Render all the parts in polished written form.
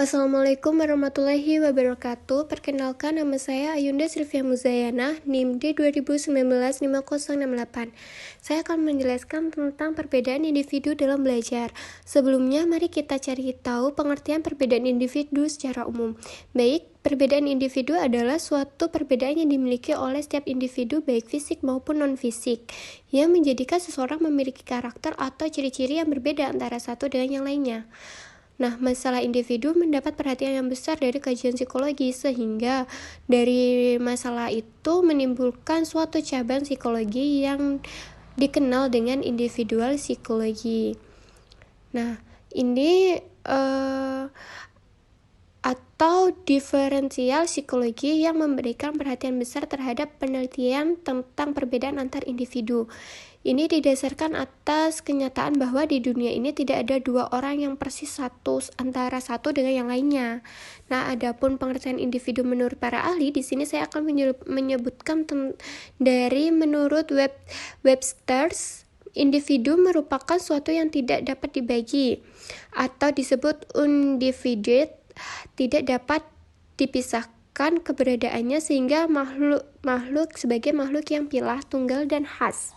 Assalamualaikum warahmatullahi wabarakatuh. Perkenalkan, nama saya Ayunda Sylvia Muzayana, NIM D2019-5068. Saya akan menjelaskan tentang perbedaan individu dalam belajar. Sebelumnya, mari kita cari tahu pengertian perbedaan individu secara umum. Baik, perbedaan individu adalah suatu perbedaan yang dimiliki oleh setiap individu baik fisik maupun non-fisik, yang menjadikan seseorang memiliki karakter atau ciri-ciri yang berbeda antara satu dengan yang lainnya. Nah, masalah individu mendapat perhatian yang besar dari kajian psikologi, sehingga dari masalah itu menimbulkan suatu cabang psikologi yang dikenal dengan individual psikologi. Nah, ini atau diferensial psikologi yang memberikan perhatian besar terhadap penelitian tentang perbedaan antar individu. Ini didasarkan atas kenyataan bahwa di dunia ini tidak ada dua orang yang persis antara satu dengan yang lainnya. Nah, adapun pengertian individu menurut para ahli, di sini saya akan menyebutkan dari menurut Webster's, individu merupakan suatu yang tidak dapat dibagi atau disebut undivided, tidak dapat dipisahkan keberadaannya sehingga makhluk sebagai makhluk yang pilah, tunggal, dan khas.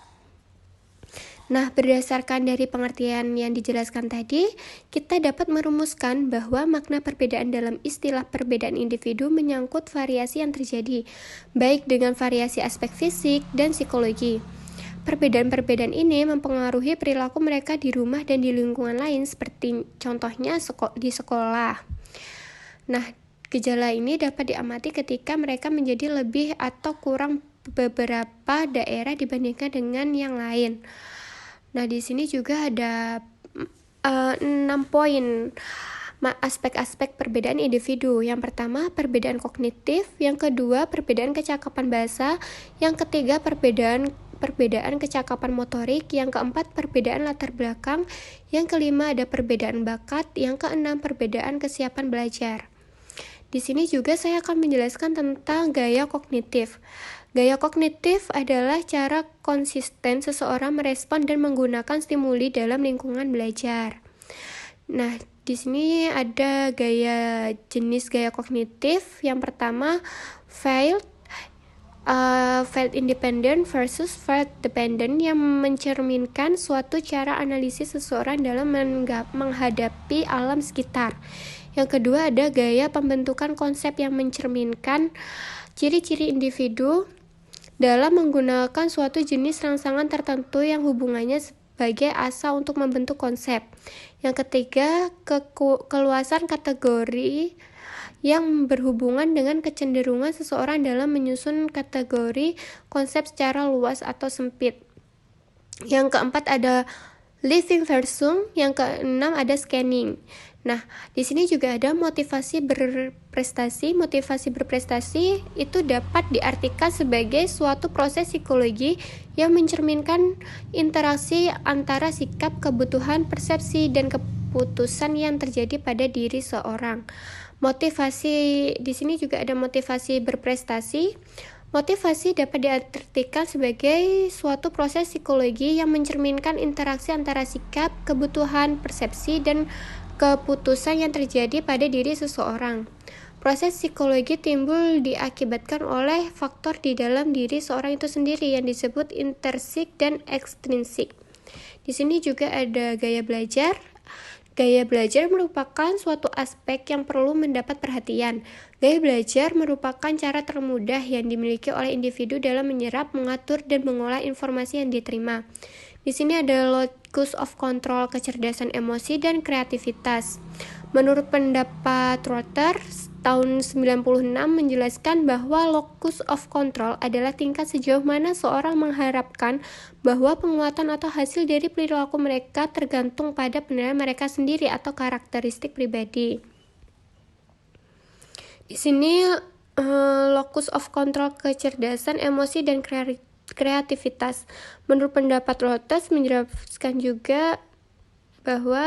Nah, berdasarkan dari pengertian yang dijelaskan tadi, kita dapat merumuskan bahwa makna perbedaan dalam istilah perbedaan individu menyangkut variasi yang terjadi, baik dengan variasi aspek fisik dan psikologi. Perbedaan-perbedaan ini mempengaruhi perilaku mereka di rumah dan di lingkungan lain, seperti contohnya di sekolah. Nah, gejala ini dapat diamati ketika mereka menjadi lebih atau kurang beberapa daerah dibandingkan dengan yang lain. Nah, di sini juga ada 6 poin aspek-aspek perbedaan individu. Yang pertama, perbedaan kognitif. Yang kedua, perbedaan kecakapan bahasa. Yang ketiga, perbedaan kecakapan motorik. Yang keempat, perbedaan latar belakang. Yang kelima, ada perbedaan bakat. Yang keenam, perbedaan kesiapan belajar. Di sini juga saya akan menjelaskan tentang gaya kognitif. Gaya kognitif adalah cara konsisten seseorang merespon dan menggunakan stimuli dalam lingkungan belajar. Nah, di sini ada jenis gaya kognitif. Yang pertama, field independent versus field dependent, yang mencerminkan suatu cara analisis seseorang dalam menghadapi alam sekitar. Yang kedua, ada gaya pembentukan konsep, yang mencerminkan ciri-ciri individu dalam menggunakan suatu jenis rangsangan tertentu yang hubungannya sebagai asa untuk membentuk konsep. Yang ketiga, keluasan kategori, yang berhubungan dengan kecenderungan seseorang dalam menyusun kategori konsep secara luas atau sempit. Yang keempat, ada living versum. Yang keenam, ada scanning. Nah, di sini juga ada motivasi berprestasi. Motivasi berprestasi itu dapat diartikan sebagai suatu proses psikologi yang mencerminkan interaksi antara sikap, kebutuhan, persepsi, dan keputusan yang terjadi pada diri seorang. Di sini juga ada motivasi berprestasi. Motivasi dapat diartikan sebagai suatu proses psikologi yang mencerminkan interaksi antara sikap, kebutuhan, persepsi, dan keputusan yang terjadi pada diri seseorang. Proses psikologi timbul diakibatkan oleh faktor di dalam diri seorang itu sendiri yang disebut intrinsik dan ekstrinsik. Di sini juga ada gaya belajar. Gaya belajar merupakan suatu aspek yang perlu mendapat perhatian. Gaya belajar merupakan cara termudah yang dimiliki oleh individu dalam menyerap, mengatur, dan mengolah informasi yang diterima. Di sini ada locus of control, kecerdasan emosi, dan kreativitas. Menurut pendapat Rother, tahun 96 menjelaskan bahwa locus of control adalah tingkat sejauh mana seorang mengharapkan bahwa penguatan atau hasil dari perilaku mereka tergantung pada penilaian mereka sendiri atau karakteristik pribadi. Di sini locus of control, kecerdasan emosi, dan kreativitas. Menurut pendapat Rother menjelaskan juga bahwa